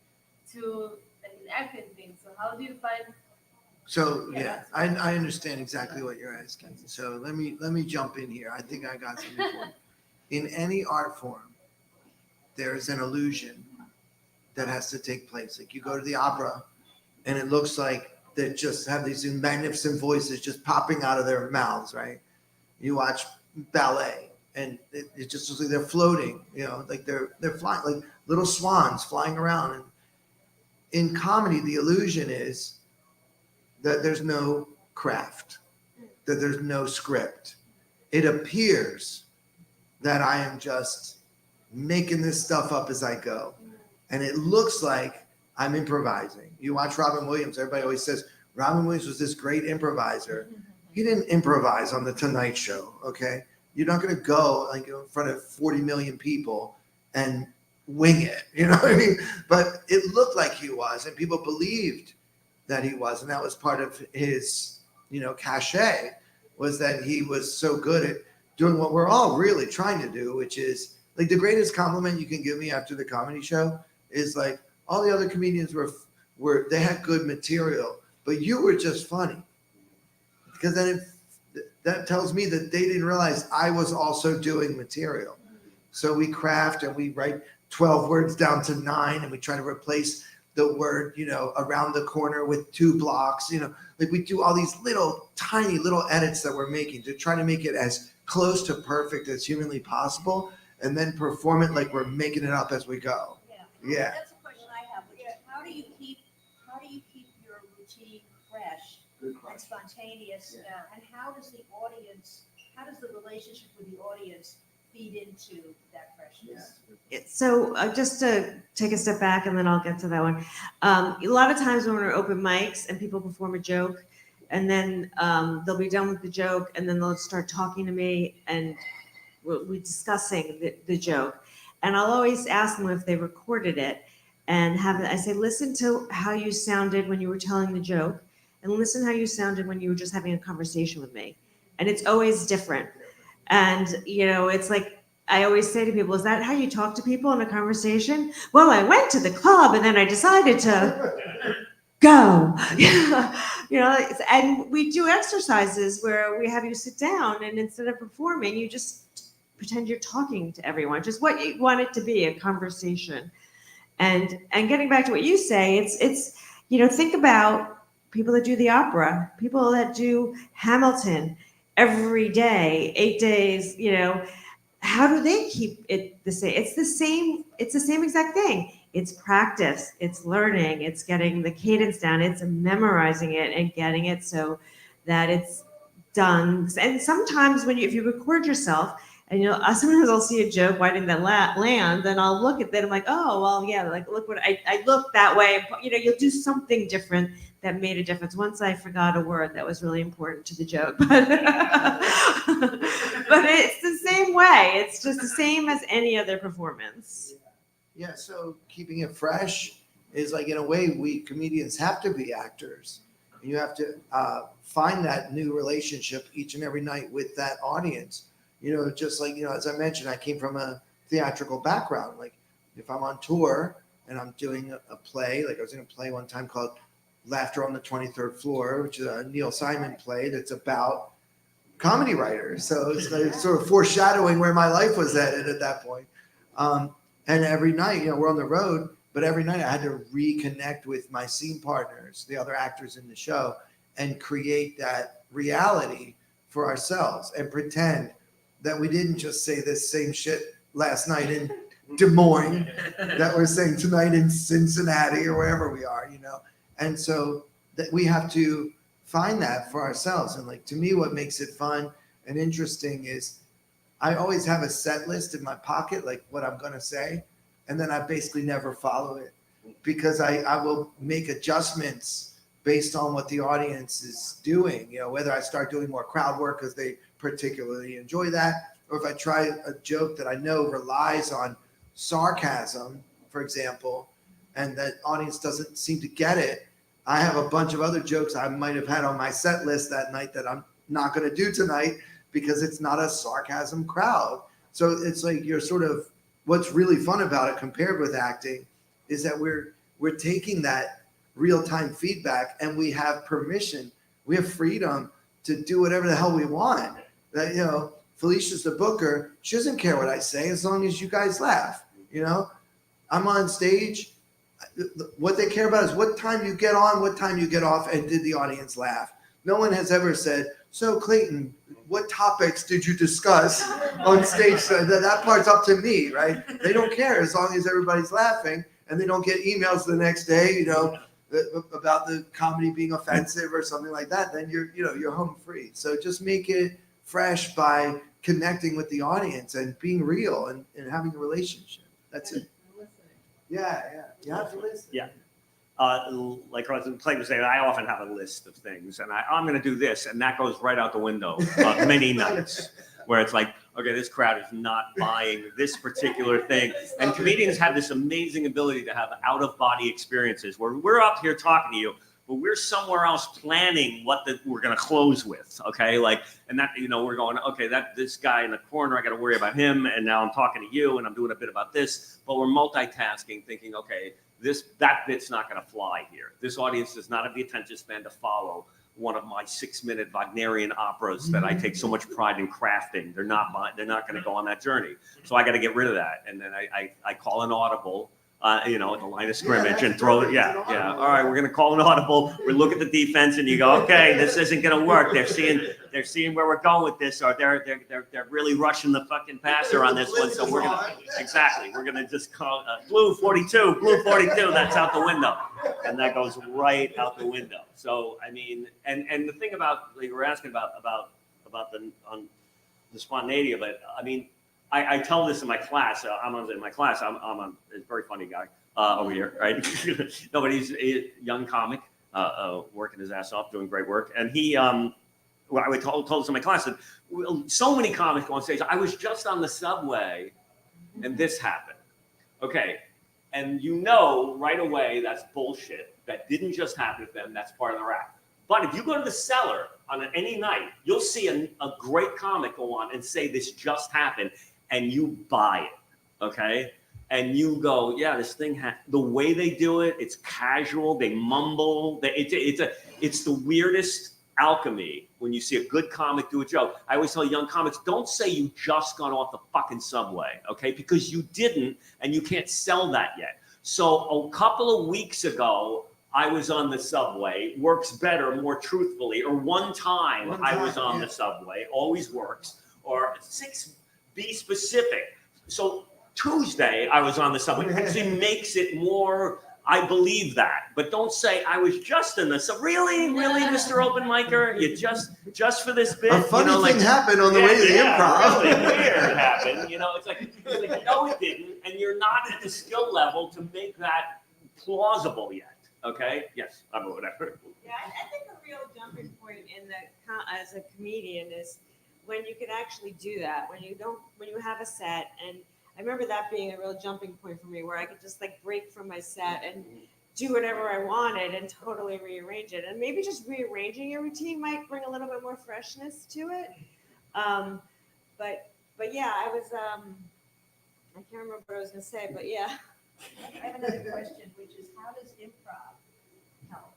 too like an acting thing. So how do you find? So, yeah, I understand exactly what you're asking. So let me jump in here. I think I got something for you. In any art form, there is an illusion that has to take place. Like you go to the opera, and it looks like they just have these magnificent voices just popping out of their mouths, right? You watch ballet, and it just looks like they're floating, like they're flying, like little swans flying around. And in comedy, the illusion is that there's no craft, that there's no script. It appears that I am just making this stuff up as I go. And it looks like I'm improvising. You watch Robin Williams, everybody always says, Robin Williams was this great improviser. He didn't improvise on The Tonight Show, okay? You're not gonna go in front of 40 million people and wing it, you know what I mean? But it looked like he was, and people believed that he was, and that was part of his, cachet, was that he was so good at doing what we're all really trying to do, which is like the greatest compliment you can give me after the comedy show is like all the other comedians they had good material, but you were just funny, because then that tells me that they didn't realize I was also doing material. So we craft and we write 12 words down to 9, and we try to replace the word, around the corner with 2 blocks, like we do all these little tiny little edits that we're making to try to make it as close to perfect as humanly possible, and then perform it like we're making it up as we go. Yeah. That's a question I have, which is how do you keep your routine fresh Good and spontaneous? And how does the relationship with the audience feed into that freshness? So just to take a step back and then I'll get to that one. A lot of times when we're open mics and people perform a joke and then they'll be done with the joke and then they'll start talking to me and we're discussing the joke. And I'll always ask them if they recorded it and I say, listen to how you sounded when you were telling the joke and listen how you sounded when you were just having a conversation with me. And it's always different. And, it's like, I always say to people, is that how you talk to people in a conversation? Well, I went to the club and then I decided to go. And we do exercises where we have you sit down and instead of performing, you just pretend you're talking to everyone, just what you want it to be, a conversation. And getting back to what you say, it's think about people that do the opera, people that do Hamilton every day, 8 days, how do they keep it the same? It's the same exact thing. It's practice, it's learning, it's getting the cadence down, it's memorizing it and getting it so that it's done. And sometimes if you record yourself, and sometimes I'll see a joke, why didn't that land? Then I'll look at that, I'm like, oh, well, yeah, like look what I looked that way. You'll do something different that made a difference. Once I forgot a word that was really important to the joke, but it's the same way. It's just the same as any other performance. Yeah, so keeping it fresh is like, in a way, we comedians have to be actors. You have to find that new relationship each and every night with that audience. Just like, as I mentioned, I came from a theatrical background. Like if I'm on tour and I'm doing a play, like I was in a play one time called Laughter on the 23rd Floor, which is a Neil Simon play that's about comedy writers. So it's like sort of foreshadowing where my life was headed at that point. And every night, we're on the road, but every night I had to reconnect with my scene partners, the other actors in the show, and create that reality for ourselves and pretend that we didn't just say this same shit last night in Des Moines that we're saying tonight in Cincinnati or wherever we are, And so that we have to find that for ourselves. And like, to me, what makes it fun and interesting is I always have a set list in my pocket, like what I'm going to say. And then I basically never follow it because I will make adjustments based on what the audience is doing, whether I start doing more crowd work because they particularly enjoy that, or if I try a joke that I know relies on sarcasm, for example, and the audience doesn't seem to get it, I have a bunch of other jokes I might have had on my set list that night that I'm not going to do tonight because it's not a sarcasm crowd. So it's like what's really fun about it compared with acting is that we're taking that real-time feedback and we have permission, we have freedom to do whatever the hell we want. That, Felicia's the booker. She doesn't care what I say as long as you guys laugh. I'm on stage. What they care about is what time you get on, what time you get off, and did the audience laugh? No one has ever said, so Clayton, what topics did you discuss on stage? So that part's up to me, right? They don't care as long as everybody's laughing and they don't get emails the next day, about the comedy being offensive or something like that. Then you're home free. So just make it fresh by connecting with the audience and being real and having a relationship. That's it. Yeah. You have to listen. Yeah. Like Clayton was saying, I often have a list of things, and I'm going to do this, and that goes right out the window many nights, where it's like, okay, this crowd is not buying this particular thing. And comedians have this amazing ability to have out-of-body experiences where we're up here talking to you, but we're somewhere else planning what we're going to close with, okay? And that, we're going, okay, this guy in the corner, I got to worry about him, and now I'm talking to you, and I'm doing a bit about this, but we're multitasking, thinking, okay, that bit's not going to fly here. This audience does not have the attention span to follow one of my 6-minute Wagnerian operas that I take so much pride in crafting. They're not going to go on that journey. So I got to get rid of that. And then I call an audible, at the line of scrimmage and throw it. Yeah. All right, we're going to call an audible. We look at the defense and you go, okay, this isn't going to work. They're seeing where we're going with this, or they're really rushing the fucking passer on this one. So we're going to just call blue 42, that's out the window. And that goes right out the window. So, I mean, and the thing about, like you were asking about the spontaneity of it, I mean, I tell this in my class. I'm a very funny guy over here, right? No, but he's a young comic, working his ass off, doing great work. And he, I told this in my class that so many comics go on stage. I was just on the subway and this happened. Okay. And right away, that's bullshit. That didn't just happen to them. That's part of the rap. But if you go to the cellar on any night, you'll see a great comic go on and say this just happened, and you buy it, okay? And you go, yeah, this thing, the way they do it, it's casual, they mumble. It's the weirdest alchemy when you see a good comic do a joke. I always tell young comics, don't say you just got off the fucking subway, okay? Because you didn't, and you can't sell that yet. So a couple of weeks ago, I was on the subway, works better, more truthfully, or one time I was on the subway, always works, or be specific. So Tuesday I was on the subway, actually makes it more, I believe that, but don't say I was just in the subway. Really, Mr. Open Micer, you just for this bit? A funny thing happened on the way to the improv. Really weird happened. It's like no, it didn't, and you're not at the skill level to make that plausible yet. Okay. Yes. I'm whatever. Yeah, I think a real jumping point as a comedian is when you can actually do that. When you have a set, and I remember that being a real jumping point for me, where I could just like break from my set and do whatever I wanted and totally rearrange it. And maybe just rearranging your routine might bring a little bit more freshness to it. But yeah, I can't remember what I was gonna say, but yeah. I have another question, which is how does improv help?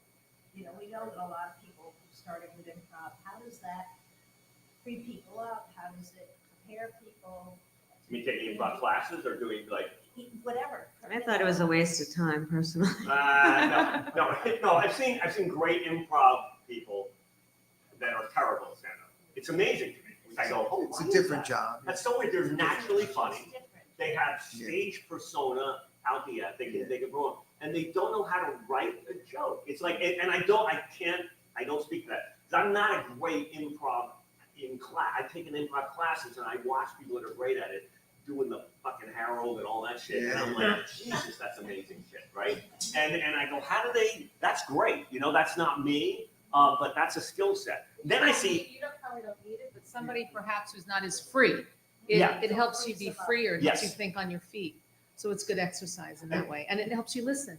We know that a lot of people started with improv. How does that free people up? How does it prepare people? You mean taking improv classes or doing like? Whatever. I thought it was a waste of time, personally. No. I've seen great improv people that are terrible at stand-up. It's amazing to me. I go, It's a different job. That's so weird. They're naturally funny. It's different. They have stage persona out the end. They can go, and they don't know how to write a joke. It's like, and I don't speak to that. I'm not a great improv in class. I've taken improv classes and I watch people that are great at it doing the fucking Harold and all that shit. And I'm like, Jesus, that's amazing shit, right? And I go, how do they? That's great. That's not me, but that's a skill set. Then I see. You probably don't need it, but somebody perhaps who's not as free. It helps you be freer. It helps you think on your feet. So it's good exercise in that way. And it helps you listen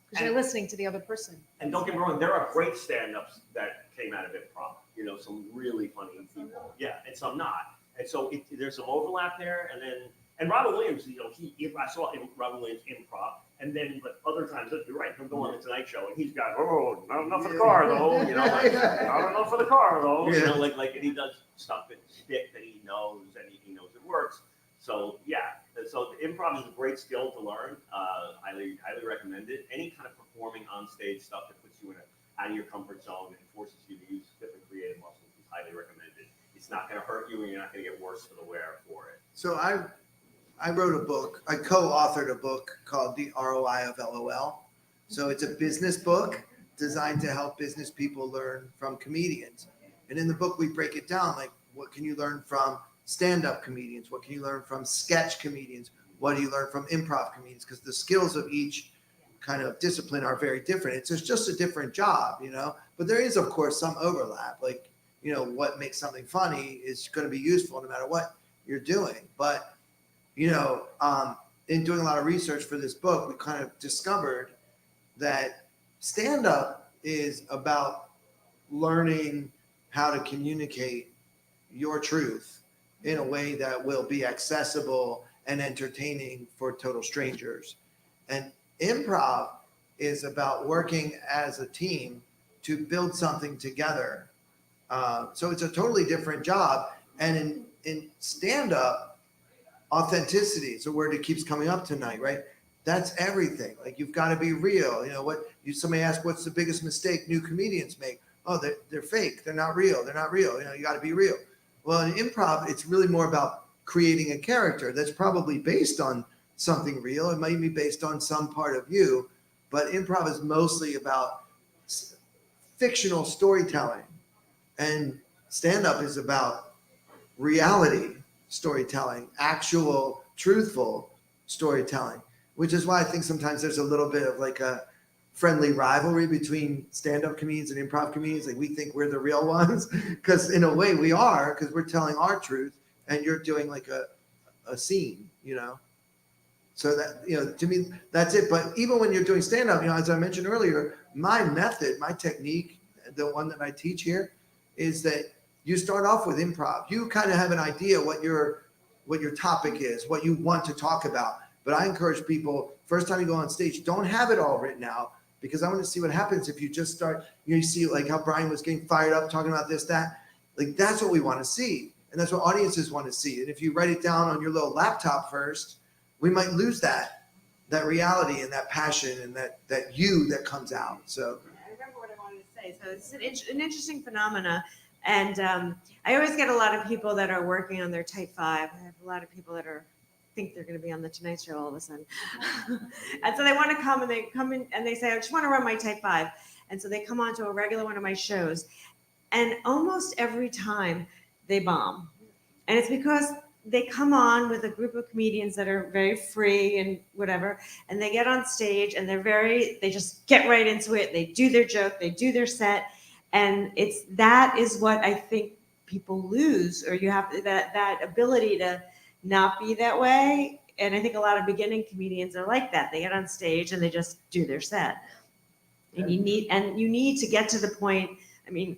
because you're listening to the other person. And don't get me wrong, there are great stand-ups that came out of improv. Some really funny people. Yeah, and some not. And so there's some overlap there. And Robin Williams, I saw Robin Williams improv. And then, but other times, you're right, he'll go on the Tonight Show and he's got, not enough for the car though, not enough for the car though, and he does stuff in stick that he knows and he knows it works. So yeah, so improv is a great skill to learn. Highly recommend it. Any kind of performing on stage stuff that puts you out of your comfort zone and forces you to use different creative muscles is highly recommended. It's not going to hurt you and you're not going to get worse for the wear for it. So I wrote a book. I co-authored a book called The ROI of LOL. So it's a business book designed to help business people learn from comedians. And in the book, we break it down, like what can you learn from stand-up comedians? What can you learn from sketch comedians? What do you learn from improv comedians? Because the skills of each kind of discipline are very different. It's just a different job, but there is, of course, some overlap. Like, what makes something funny is going to be useful no matter what you're doing. But, in doing a lot of research for this book, we kind of discovered that stand-up is about learning how to communicate your truth in a way that will be accessible and entertaining for total strangers. And improv is about working as a team to build something together. So it's a totally different job. And in stand-up, authenticity is a word that keeps coming up tonight, right? That's everything. Like, you've got to be real. You know, somebody asked, what's the biggest mistake new comedians make? Oh, they're fake. They're not real. They're not real. You know, you got to be real. Well, in improv, it's really more about creating a character that's probably based on something real. It might be based on some part of you, but improv is mostly about fictional storytelling, and stand-up is about reality storytelling, actual, truthful storytelling, which is why I think sometimes there's a little bit of like a friendly rivalry between stand-up comedians and improv comedians. Like, we think we're the real ones, because in a way we are, because we're telling our truth and you're doing like a scene, you know? So that, you know, to me, that's it. But even when you're doing stand-up, you know, as I mentioned earlier, my method, my technique, the one that I teach here, is that you start off with improv. You kind of have an idea what your topic is, what you want to talk about. But I encourage people, first time you go on stage, don't have it all written out, because I want to see what happens if you just start, you see like how Brian was getting fired up talking about this, that. Like, that's what we want to see. And that's what audiences want to see. And if you write it down on your little laptop first, we might lose that reality and that passion and that you that comes out. So I remember what I wanted to say. So it's an interesting phenomena. And I always get a lot of people that are working on their type 5. I have a lot of people that think they're going to be on the Tonight Show all of a sudden. And so they want to come, and they come in and they say, I just want to run my type 5. And so they come on to a regular one of my shows. And almost every time they bomb. And it's because they come on with a group of comedians that are very free and whatever, and they get on stage and they just get right into it. They do their joke, they do their set. And that is what I think people lose, or you have that ability to not be that way. And I think a lot of beginning comedians are like that. They get on stage and they just do their set. And you need to get to the point. I mean,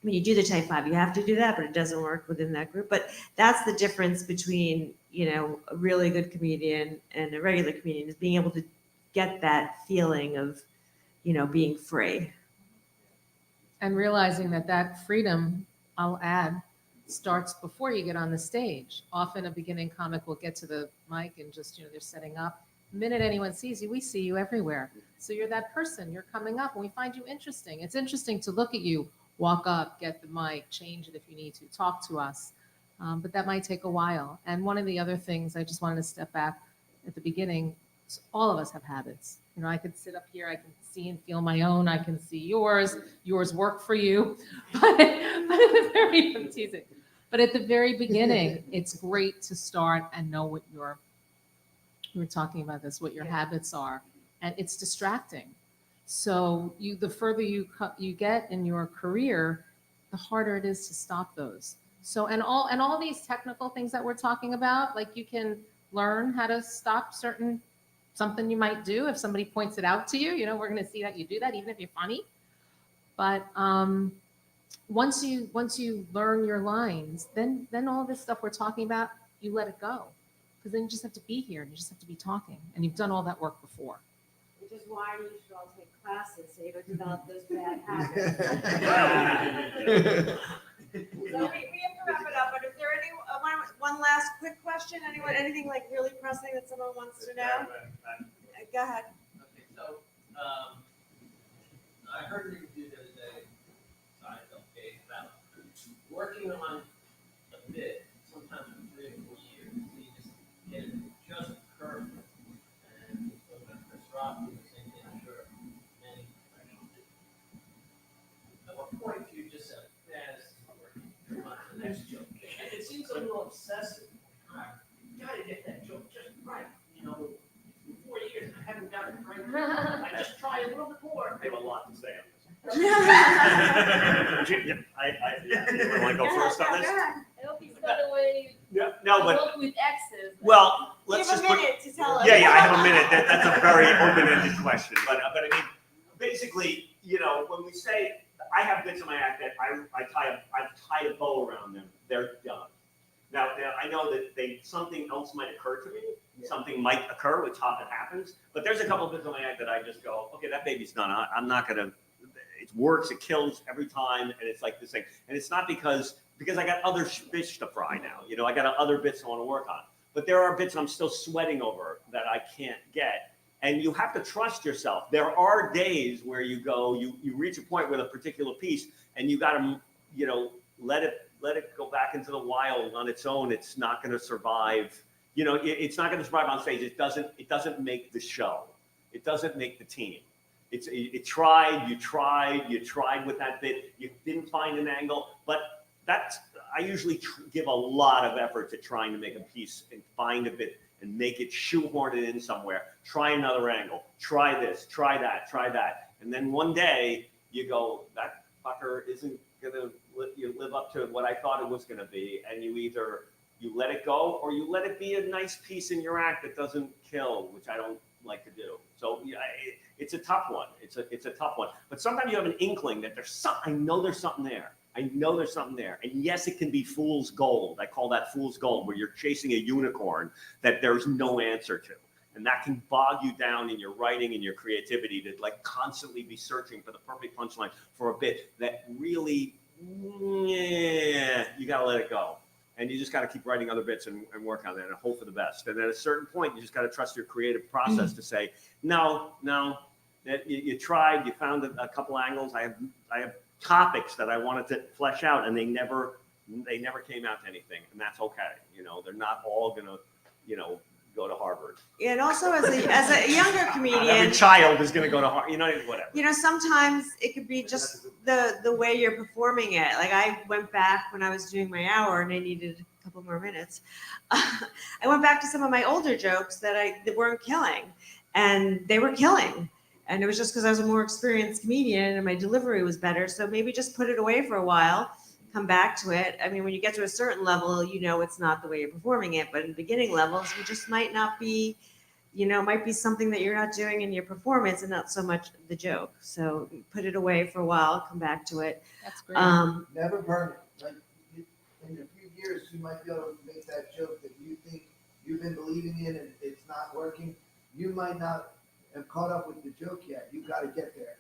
when you do the type 5, you have to do that, but it doesn't work within that group. But that's the difference between, you know, a really good comedian and a regular comedian, is being able to get that feeling of, you know, being free. And realizing that freedom, I'll add, starts before you get on the stage. Often a beginning comic will get to the mic and just, you know, they're setting up. The minute anyone sees you, we see you everywhere. So you're that person, you're coming up, and we find you interesting. It's interesting to look at you, walk up, get the mic, change it if you need to, talk to us. But that might take a while. And one of the other things, I just wanted to step back at the beginning, so all of us have habits. You know, I could sit up here, I can see and feel my own, I can see yours work for you. But I'm teasing. But at the very beginning, it's great to start and know what we were talking about this, what your habits are. And it's distracting. So the further you get in your career, the harder it is to stop those. So and all these technical things that we're talking about, like you can learn how to stop something you might do if somebody points it out to you. You know, we're going to see that you do that, even if you're funny. But once you learn your lines, then all this stuff we're talking about, you let it go, because then you just have to be here and you just have to be talking, and you've done all that work before. Which is why you should all take classes, so you don't develop those bad habits. So we have to wrap it up, but is there any one last quick question? Anything like really pressing that someone wants to know? Go ahead. Okay, so, I heard an interview the other day, Seinfeld, about working on a bit, sometimes for 3 or 4 years, so you just get it just perfect. And so about Chris Rock, doing the same thing, I'm sure many professionals do. At what point do you just say, yeah, this is not working, move on to the next joke? And it seems a little obsessive. You gotta get that joke just right, you know. 4 years, I haven't got it right. I just try a little bit more. I have a lot to say on this. I want to go first on this? I hope it's not the way Yeah, no, you but work with exes. well, You let's have just a put. minute to tell us. Yeah, I have a minute. That's a very open-ended question, but I mean, basically, you know, when we say I have bits in my act that I tie a bow around them, they're done. Now I know that something else might occur to me. Something might occur, which often happens. But there's a couple of bits in my act that I just go, okay, that baby's done. I'm not gonna. it works, it kills every time, and it's like this thing. And it's not because I got other fish to fry now. You know, I got other bits I want to work on. But there are bits I'm still sweating over that I can't get. And you have to trust yourself. There are days where you go, you reach a point with a particular piece, and you got to, you know, let it go back into the wild on its own. It's not going to survive. You know, it's not going to survive on stage. It doesn't make the show. It doesn't make the team. You tried with that bit. You didn't find an angle, but I usually give a lot of effort to trying to make a piece and find a bit and make it shoehorn it in somewhere. Try another angle. Try this. Try that. And then one day you go, that fucker isn't gonna live up to what I thought it was gonna be, and you either let it go or you let it be a nice piece in your act that doesn't kill, which I don't like to do. So yeah, it's a tough one. It's a tough one. But sometimes you have an inkling that I know there's something there. And yes, it can be fool's gold. I call that fool's gold, where you're chasing a unicorn that there's no answer to. And that can bog you down in your writing and your creativity to like constantly be searching for the perfect punchline for a bit that really, you got to let it go. And you just got to keep writing other bits and work on that and hope for the best. And at a certain point, you just got to trust your creative process to say, no, that you tried, you found a couple angles. I have topics that I wanted to flesh out, and they never came out to anything, and that's okay. You know, they're not all gonna, you know, go to Harvard. And also as a younger comedian, not every child is gonna go to Harvard. You know, whatever. You know, sometimes it could be just the way you're performing it. Like I went back when I was doing my hour and I needed a couple more minutes. I went back to some of my older jokes that weren't killing, and they were killing. And it was just because I was a more experienced comedian and my delivery was better. So maybe just put it away for a while, come back to it. I mean, when you get to a certain level, you know it's not the way you're performing it. But in beginning levels, you just might not be, you know, might be something that you're not doing in your performance and not so much the joke. So put it away for a while, come back to it. That's great. Never burn it. Like in a few years, you might be able to make that joke that you think you've been believing in and it's not working. You might not have caught up with the joke yet. You've got to get there.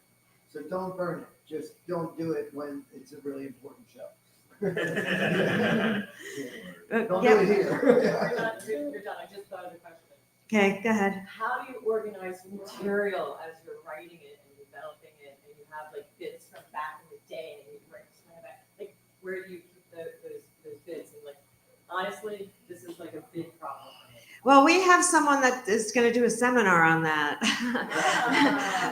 So don't burn it. Just don't do it when it's a really important show. Don't do it here. You're done. I just thought of a question. Okay, go ahead. How do you organize material as you're writing it and developing it, and you have like bits from back in the day, and you write something back? Like, where do you keep those bits? And like, honestly, this is like a big problem. Well, we have someone that is going to do a seminar on that.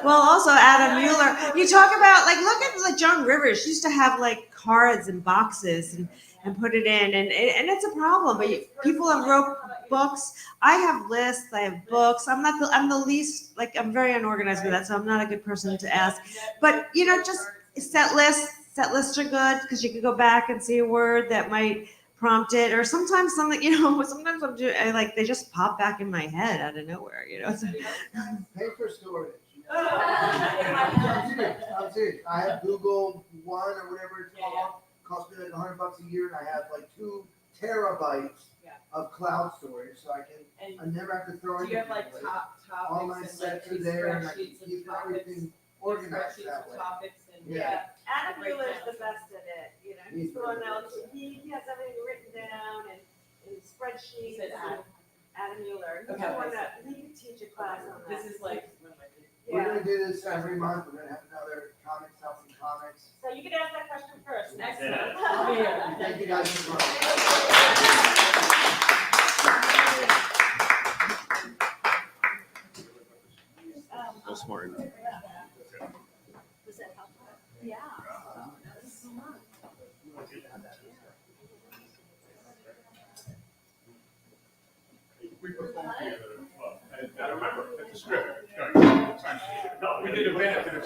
Well, also Adam Mueller. You talk about look at like Joan Rivers. She used to have like cards and boxes and put it in, and it's a problem. But people have wrote books. I have lists. I have books. I'm the least I'm very unorganized with that, so I'm not a good person to ask. But you know, just set lists. Set lists are good because you can go back and see a word that might prompt it, or sometimes something, you know, sometimes they just pop back in my head out of nowhere, you know. Pay for storage. I'm serious. I have Google One or whatever it's called. Costs me like $100 a year, and I have like 2 terabytes of cloud storage, so I never have to throw Do you anything have like away. topics All my and sets like are there, and I can spreadsheets keep of topics? everything organized that way. Topics and Adam Mueller's the best at it. You know, he's the one that he has everything written down and spreadsheets. Said Adam. Adam Mueller. He's Okay. the one that he could teach a class on that. This is like one of my favorite. We're gonna do this every month. We're gonna have another comics, helping comics. So you can ask that question first. Excellent. Yeah. Thank you guys for coming. So smart. Was that helpful? Yeah. So much. We performed together as well. I remember, it's a script. No, we did a band to the